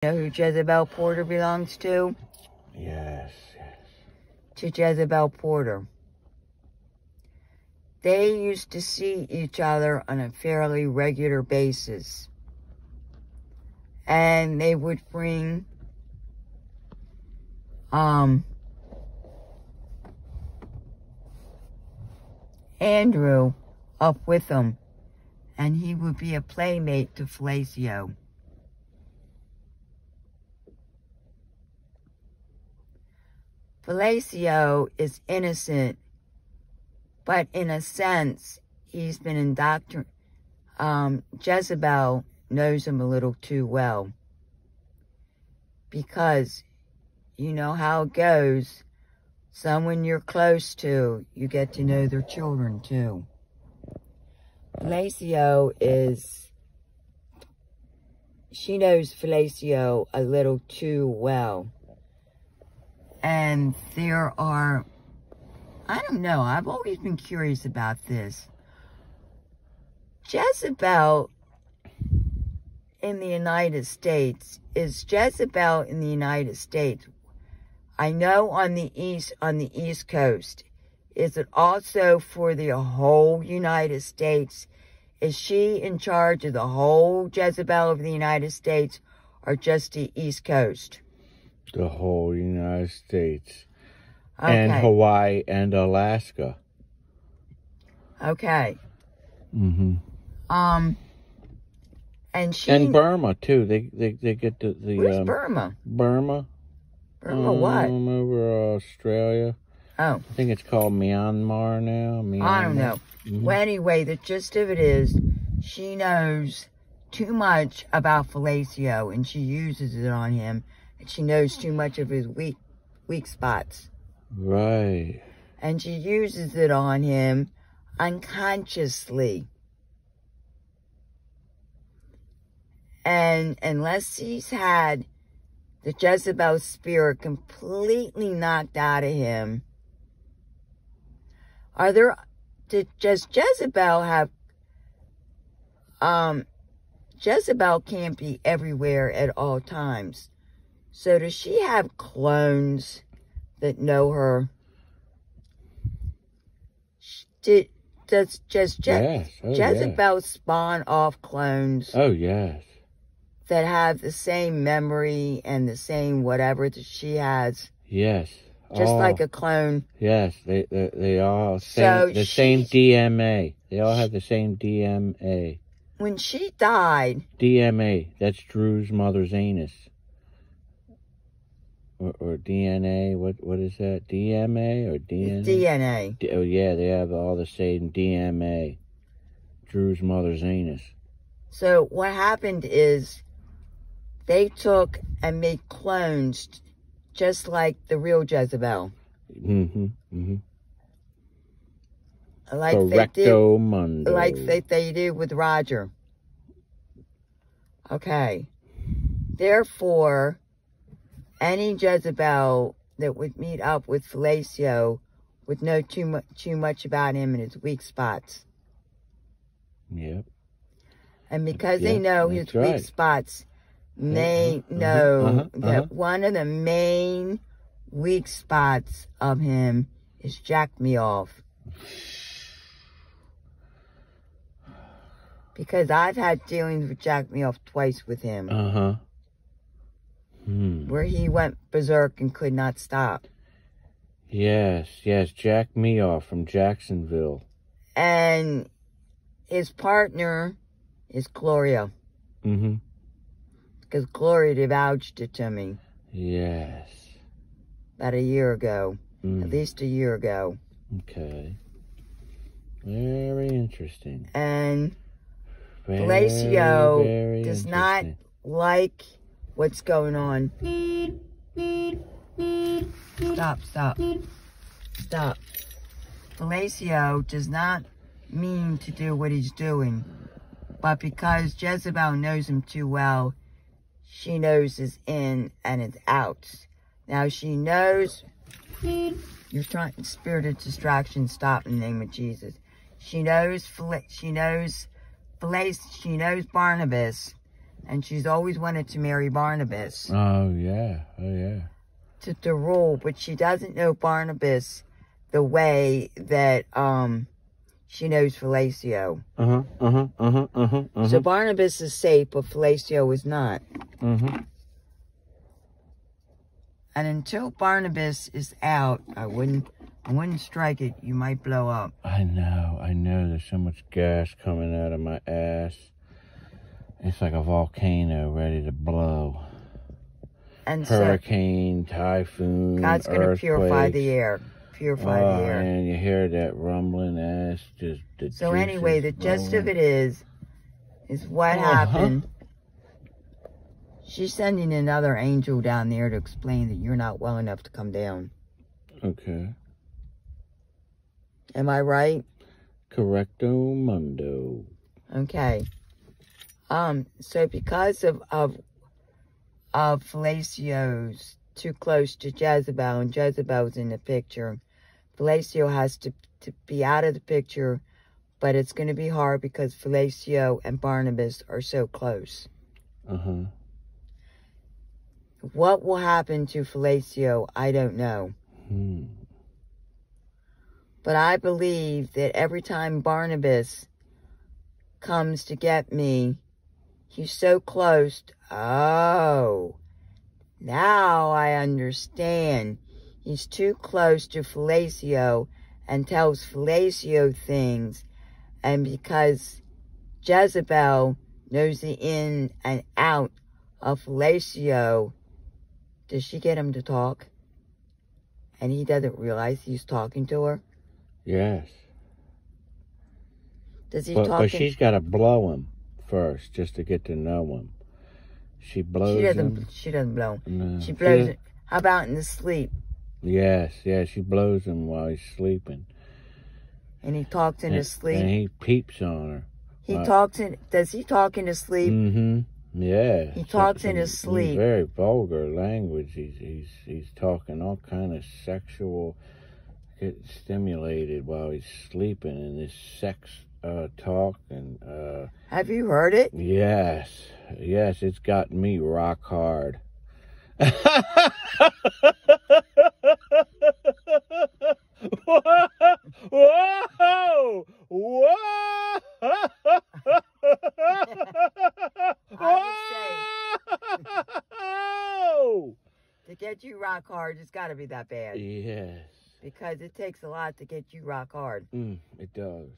You know who Jezebel Porter belongs to? Yes, yes. To Jezebel Porter. They used to see each other on a fairly regular basis. And they would bring Andrew up with them. And he would be a playmate to Felicio. Felicio is innocent, but in a sense, he's been indoctrinated. Jezebel knows him a little too well. Because you know how it goes. Someone you're close to, you get to know their children too. Felicio she knows Felicio a little too well. And there are, I don't know, I've always been curious about this. Jezebel in the United States, is Jezebel in the United States? I know on the East Coast. Is it also for the whole United States? Is she in charge of the whole Jezebel of the United States or just the East Coast? The whole United States. Okay. And Hawaii and Alaska. Okay. Mm-hmm. And Burma too. They get the where's Burma? Burma. Burma what? Over Australia. Oh. I think it's called Myanmar now. Myanmar. I don't know. Mm-hmm. Well, anyway, the gist of it is she knows too much about Felicio and she uses it on him. And she knows too much of his weak spots. Right. And she uses it on him unconsciously. And unless he's had the Jezebel spirit completely knocked out of him, does Jezebel have, Jezebel can't be everywhere at all times. So does she have clones that know her? Does Jezebel spawn off clones? Oh, yes. That have the same memory and the same whatever that she has? Yes. Just like a clone? Yes, they all same DMA. They all have the same DMA. When she died... DMA, that's Drew's mother's anus. Or DNA, what is that? DMA or DNA? DNA. Oh, yeah, they have all the same DMA. Drew's mother's anus. So what happened is they took and made clones just like the real Jezebel. Mm-hmm, mm-hmm. Like they did with Roger. Okay. Therefore... any Jezebel that would meet up with Felicio would know too much about him and his weak spots. Yep. And because they know his weak spots, they know that one of the main weak spots of him is Jack Me Off. Because I've had dealings with Jack Me Off twice with him. Uh-huh. Where he went berserk and could not stop. Yes, Jack Me Off from Jacksonville. And his partner is Gloria. Mm-hmm. Because Gloria divulged it to me. Yes. About a year ago. At least a year ago. Okay. Very interesting. And Felicio does not like... what's going on? Stop. Felicio does not mean to do what he's doing. But because Jezebel knows him too well, she knows his in and his outs. Now she knows... you're trying... spirit of distraction, stop in the name of Jesus. She knows Barnabas And she's always wanted to marry Barnabas. Oh, yeah. Oh, yeah. To rule, but she doesn't know Barnabas the way that she knows Felicio. So Barnabas is safe, but Felicio is not. And until Barnabas is out, I wouldn't strike it. You might blow up. I know. There's so much gas coming out of my ass. It's like a volcano ready to blow. And hurricane, typhoon, God's going to purify the air. Purify the air. And you hear that rumbling ass. So anyway, the gist of it is what happened. She's sending another angel down there to explain that you're not well enough to come down. Okay. Am I right? Correcto mundo. Okay. So because of Felicio's too close to Jezebel, and Jezebel's in the picture, Felicio has to be out of the picture, but it's going to be hard because Felicio and Barnabas are so close. What will happen to Felicio, I don't know. But I believe that every time Barnabas comes to get me, he's so close. Oh, now I understand. He's too close to Felicio and tells Felicio things. And because Jezebel knows the in and out of Felicio, does she get him to talk? And he doesn't realize he's talking to her? Yes. Does he talk? But she's got to blow him first just to get to know him. She blows him. She doesn't blow him. No. She blows him. How about in the sleep? Yes, she blows him while he's sleeping. And he talks in his sleep? And he peeps on her. Does he talk in his sleep? Yeah. He talks in his sleep. Very vulgar language. He's talking all kind of sexual, get stimulated while he's sleeping in this sex talk. And have you heard it? Yes, it's got me rock hard. Whoa! To get you rock hard, it's got to be that bad. Yes. Because it takes a lot to get you rock hard. It does.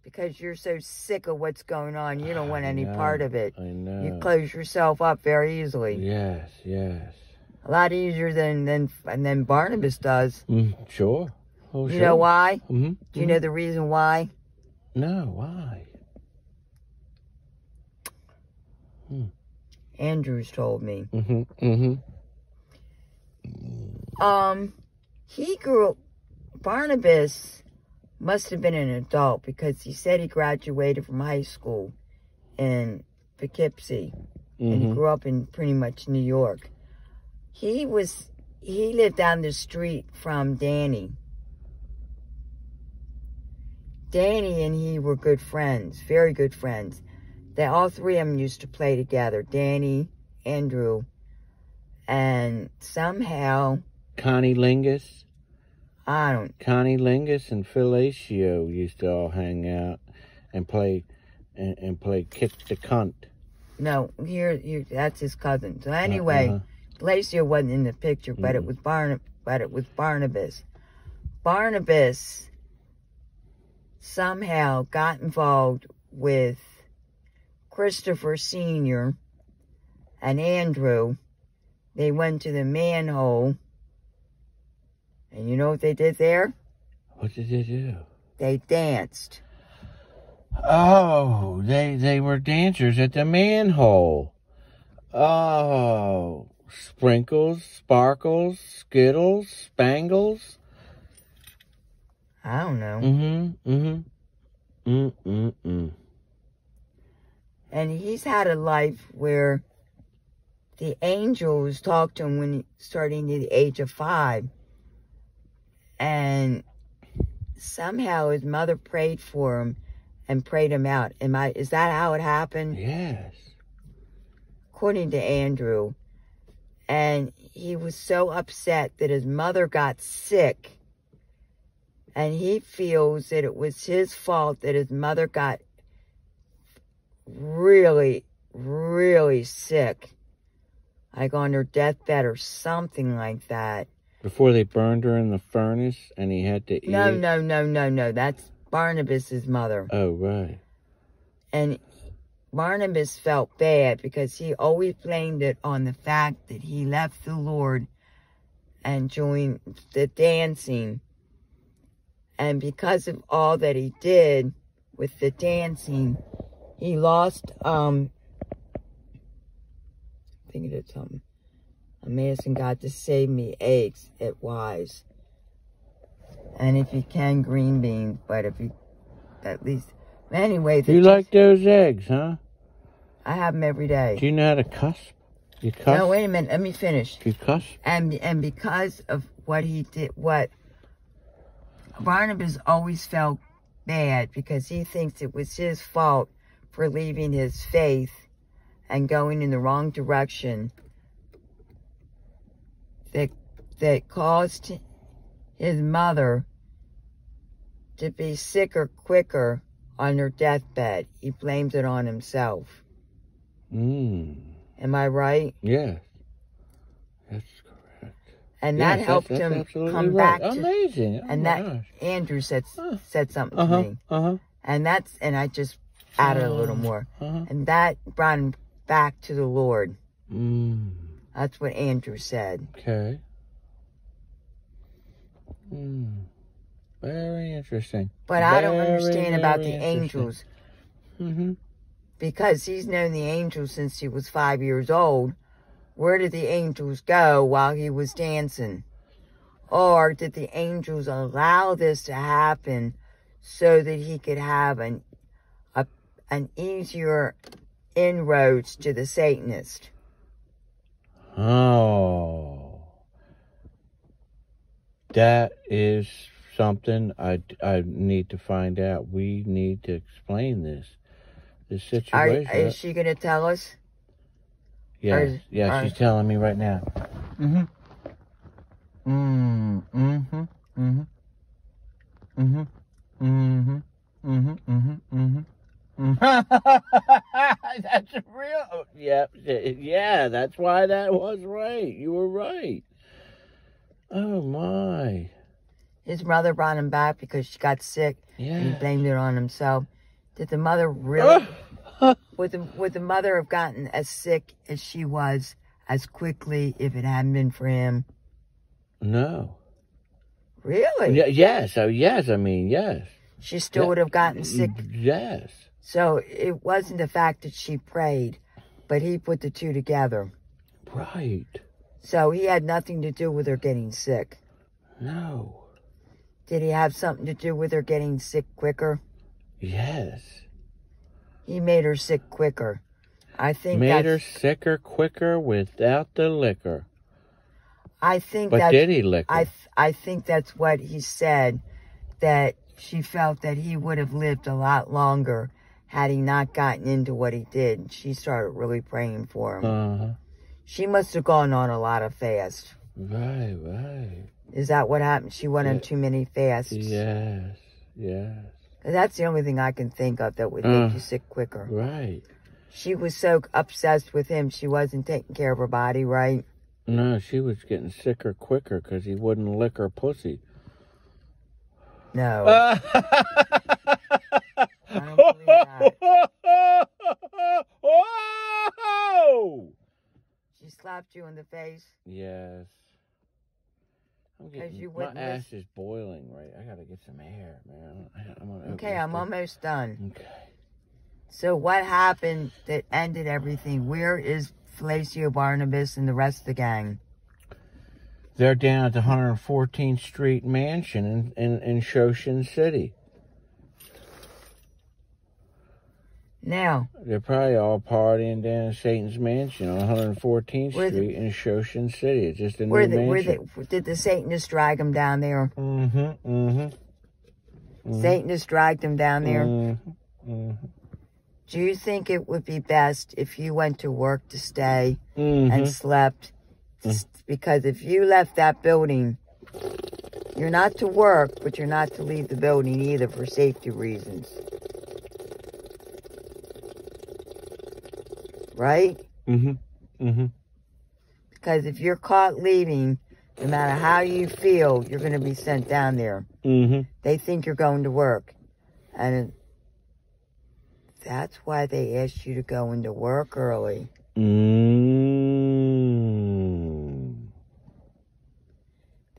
Because you're so sick of what's going on, you don't want any part of it. I know. You close yourself up very easily. Yes. A lot easier than Barnabas does. Sure. Oh, you know why? Do you know the reason why? No, why? Andrews told me. He grew up, Barnabas must have been an adult because he said he graduated from high school in Poughkeepsie. And he grew up in pretty much New York. He lived down the street from Danny. Danny and he were good friends, very good friends. All three of them used to play together. Danny, Andrew, and somehow... Connie Lingus? Connie Lingus and Felicio used to all hang out and play kick the cunt. No, that's his cousin. So anyway, Felicio wasn't in the picture, but it was Barnabas. Barnabas somehow got involved with Christopher Sr. and Andrew. They went to the manhole. And you know what they did there? What did they do? They danced. Oh, they were dancers at the manhole. Oh, sprinkles, sparkles, skittles, spangles. I don't know. And he's had a life where the angels talked to him when starting at the age of 5. And somehow his mother prayed for him and prayed him out. Is that how it happened? Yes. according to Andrew, and he was so upset that his mother got sick, and he feels that it was his fault that his mother got really, really sick, like on her deathbed or something like that. Before they burned her in the furnace and he had to eat No, it? no. That's Barnabas's mother. Oh, right. And Barnabas felt bad because he always blamed it on the fact that he left the Lord and joined the dancing. And because of all that he did with the dancing, he lost, thinking of something. I'm asking God to save me eggs at Wise. And if you can, green beans, but if you, at least, anyway. You like those eggs, huh? I have them every day. Do you know how to cuss? You cuss? No, wait a minute, let me finish. You cuss? And because of what he did, what Barnabas always felt bad because he thinks it was his fault for leaving his faith and going in the wrong direction that caused his mother to be sicker quicker on her deathbed. He blames it on himself. Am I right? Yes. That's correct. And yes, that helped him come back to... Amazing. And that Andrew said something to me. And I just added a little more. And that brought him back to the Lord. That's what Andrew said. Okay. Very interesting. But I don't understand about the angels. Because he's known the angels since he was 5 years old. Where did the angels go while he was dancing? Or did the angels allow this to happen so that he could have an easier inroads to the Satanist? Oh. That is something I need to find out. We need to explain this situation. Is she going to tell us? Yes, she's telling me right now. That's real. Yeah, that's why that was right. You were right. Oh, my. His mother brought him back because she got sick. Yeah. And he blamed it on himself. Did the mother really... Would the mother have gotten as sick as she was as quickly if it hadn't been for him? No. Really? Yes. Oh, yes. I mean, yes. She still would have gotten sick? Yes. So it wasn't the fact that she prayed, but he put the two together. Right. So he had nothing to do with her getting sick. No. Did he have something to do with her getting sick quicker? Yes. He made her sick quicker. I think made her sicker quicker without the liquor. I think but did he lick her? I think that's what he said, that she felt that he would have lived a lot longer had he not gotten into what he did. She started really praying for him. She must have gone on a lot of fasts. Right, right. Is that what happened? She went on too many fasts? Yes, yes. That's the only thing I can think of that would make you sick quicker. Right. She was so obsessed with him, she wasn't taking care of her body, right? No, she was getting sicker quicker because he wouldn't lick her pussy. No. I don't believe that. She slapped you in the face? Yes. My ass is boiling, right? I gotta get some air, man. Okay, I'm almost done. Okay. So what happened that ended everything? Where is Felicio, Barnabas, and the rest of the gang? They're down at the 114th Street mansion in Showklone City. Now, they're probably all partying down in Satan's mansion on 114th Street in Showklone City. It's just a new mansion. Did the Satanists drag them down there? Satanists dragged them down there? do you think it would be best if you went to work to stay and slept? Because if you left that building, you're not to work, but you're not to leave the building either for safety reasons. Right? Because if you're caught leaving, no matter how you feel, you're going to be sent down there. They think you're going to work. And that's why they asked you to go into work early.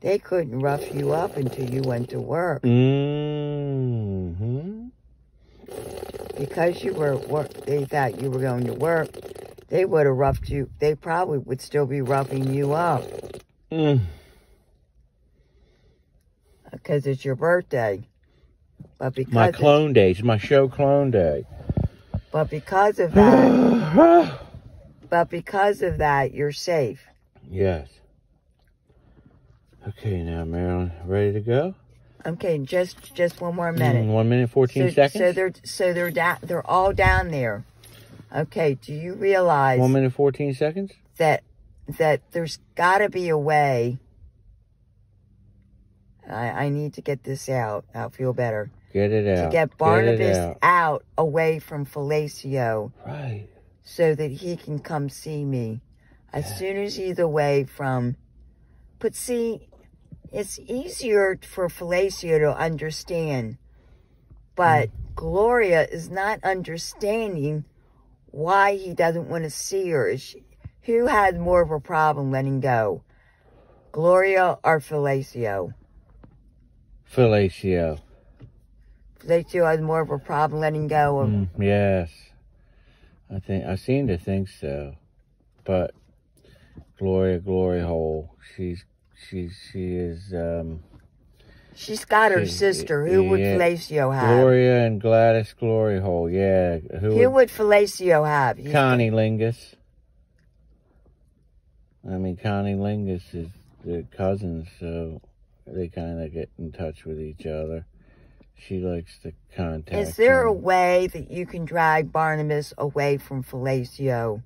They couldn't rough you up until you went to work. Because you were at work, they thought you were going to work. They would have roughed you. They probably would still be roughing you up. Because it's your birthday. But because my clone day. It's my show clone day. But because of that, you're safe. Yes. Okay, now, Marilyn, ready to go? Okay, just one more minute. 1 minute, 14 seconds? So they're all down there. Okay, do you realize 1 minute, 14 seconds? That there's got to be a way. I need to get this out. I'll feel better. Get it out. To get Barnabas out away from Felicio. Right. So that he can come see me. As soon as he's away from... But see, it's easier for Felicio to understand. But Gloria is not understanding why he doesn't want to see her. Who has more of a problem letting go? Gloria or Felicio? Felicio. Felicio has more of a problem letting go. Yes. I seem to think so. But Glory hole. She is she's got her sister. Who would Felicio have? Gloria and Gladys Glory hole. Yeah. Who would Felicio have? Connie Lingus. I mean, Connie Lingus is their cousins, so they kind of get in touch with each other. She likes to contact Is there him. a way that you can drag Barnabas away from Felicio?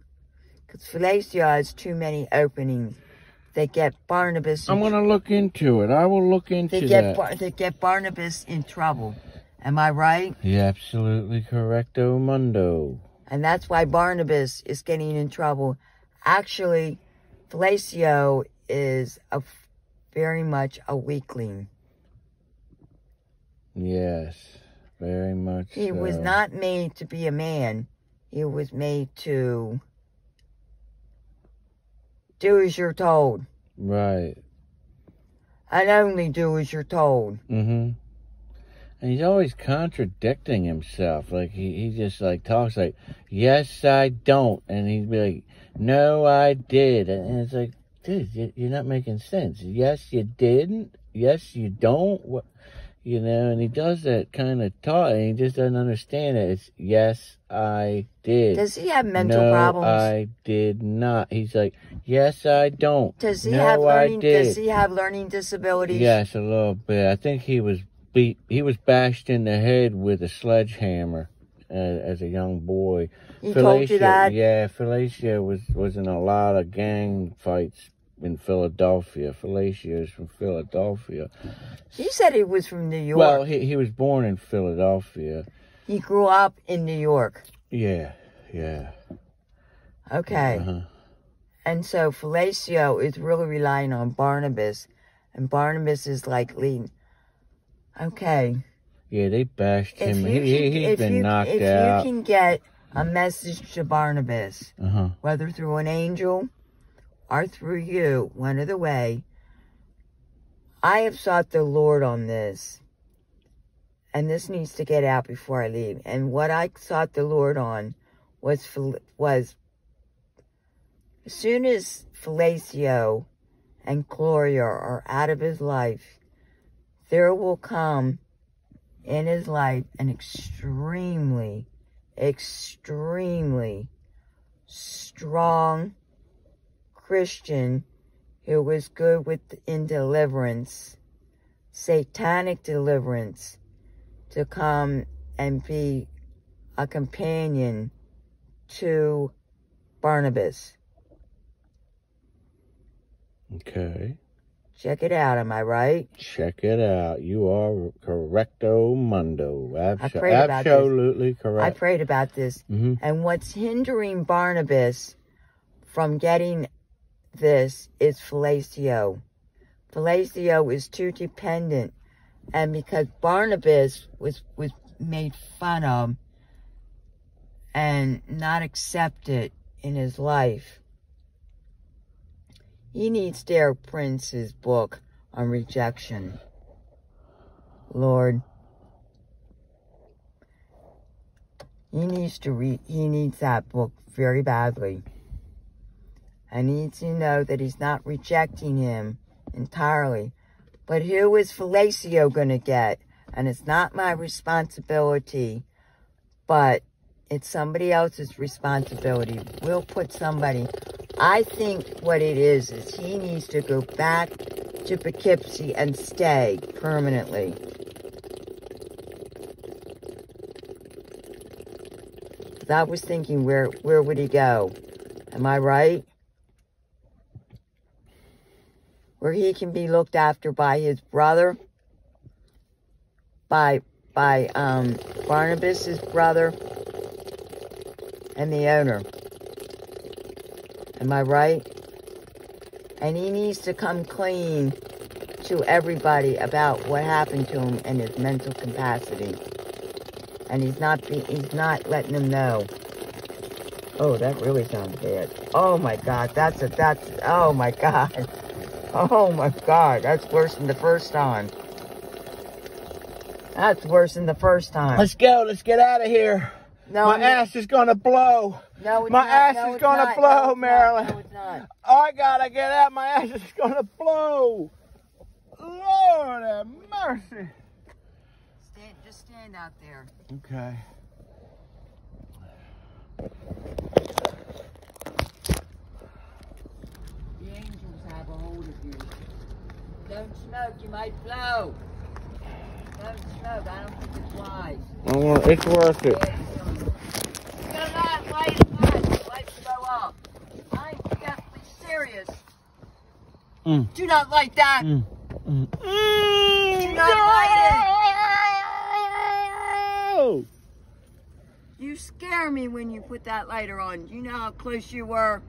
Because Felicio has too many openings. They get Barnabas... I'm going to look into it. I will look into that. They get Barnabas in trouble. Am I right? You're absolutely correcto mundo. And that's why Barnabas is getting in trouble. Actually, Felicio is very much a weakling. Yes, very much He was not made to be a man. He was made to do as you're told. Right. And only do as you're told. And he's always contradicting himself. Like, he just, like, talks like, yes, I don't. And he'd be like, no, I did. And it's like, dude, you're not making sense. Yes, you didn't. Yes, you don't. What? You know, and he does that kind of talk, and he just doesn't understand it. It's, yes, I did. Does he have mental problems? No, I did not. He's like, yes, I don't. Does he have learning disabilities? Yes, a little bit. I think he was bashed in the head with a sledgehammer as a young boy. He told you that? Yeah, Felicio was in a lot of gang fights in Philadelphia. Felicio is from Philadelphia. You said he was from New York. Well, he was born in Philadelphia. He grew up in New York. Yeah. Okay. And so Felicio is really relying on Barnabas, and Barnabas is like leading. Okay. Yeah, they bashed him. He's been knocked out. If you can get a message to Barnabas, whether through an angel or through you, one other way, I have sought the Lord on this. And this needs to get out before I leave. And what I sought the Lord on was as soon as Felicio and Gloria are out of his life, there will come in his life an extremely, extremely strong Christian who was good in deliverance, satanic deliverance, to come and be a companion to Barnabas. Okay. Check it out, am I right? Check it out. You are correcto mundo. I prayed about this. Absolutely correct. I prayed about this. And what's hindering Barnabas from getting this is fellatio. Fellatio is too dependent. And because Barnabas was made fun of and not accepted in his life, he needs Derek Prince's book on rejection. Lord, he needs that book very badly. And he needs to know that he's not rejecting him entirely. But who is fellatio going to get? And it's not my responsibility, but it's somebody else's responsibility. We'll put somebody. I think what it is he needs to go back to Poughkeepsie and stay permanently. I was thinking, where would he go? Am I right? Where he can be looked after by his brother, by Barnabas's brother, and the owner. Am I right? And he needs to come clean to everybody about what happened to him and his mental capacity. And he's not letting them know. Oh, that really sounds bad. Oh my God, oh my God. Oh my God, that's worse than the first time. That's worse than the first time. Let's go. Let's get out of here. No, my ass is gonna blow. No, it's my not. ass No, is it's gonna not. blow, No, Marilyn. No, it's not. Oh, I gotta get out. My ass is gonna blow. Lord have mercy. Just stand out there. Okay. The angels have a hold of you. Don't smoke, you might blow. Don't smoke, I don't think it's wise. It's worth it. You gotta not light it up. Light blow up. I'm definitely serious. Do not light that. Do not light it. You scare me when you put that lighter on. You know how close you were.